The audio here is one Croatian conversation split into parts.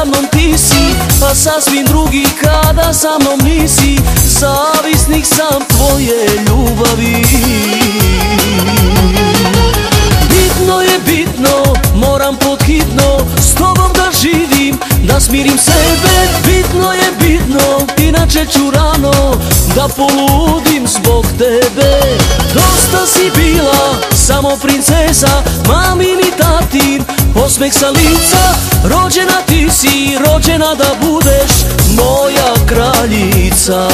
sa mnom ti si, a sasvim drugi kada sa mnom nisi. Zavisnik sam tvoje ljubavi. Bitno je bitno, moram podhitno s tobom da živim, da smirim sebe. Bitno je bitno, inače ću rano da poludim zbog tebe. Dosta si bila, samo princeza, mamin i tatin osmeh sa lica. Rođena ti si, rođena da budeš moja kraljica.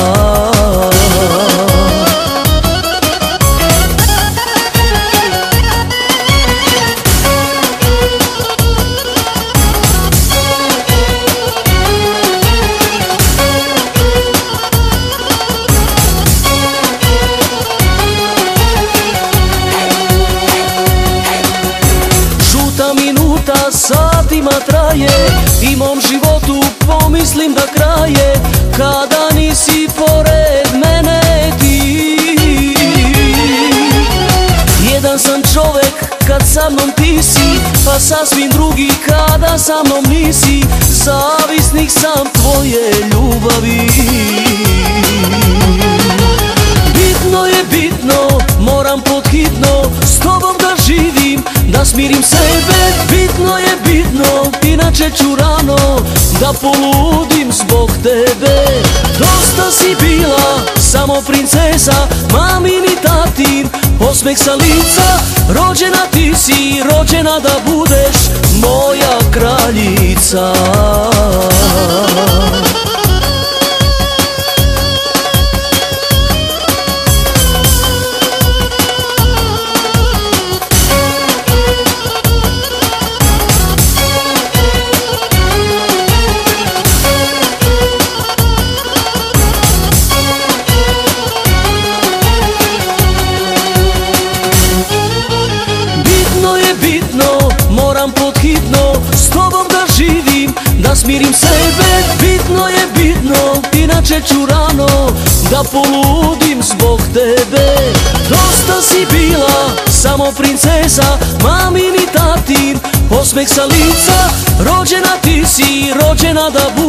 Minuta satima traje i mom životu pomislim da kraje kada nisi pored mene ti. Jedan sam čovek kad sa mnom ti si, a sasvim drugi kada sa mnom nisi. Zavisnik sam tvoje ljubavi. Bitno je bitno, moram podhitno s tobom da živim, da smirim sebe. Bitno je bitno, inače ću rano da poludim zbog tebe. Dosta si bila, samo princeza, mamin i tatin osmeh sa lica. Rođena ti si, rođena da budeš moja kraljica. Moram podhitno s tobom da živim, da smirim sebe. Bitno je bitno, inače ću rano da poludim zbog tebe. Dosta si bila, samo princeza, mamin i tatin osmeh sa lica. Rođena ti si, rođena da budeš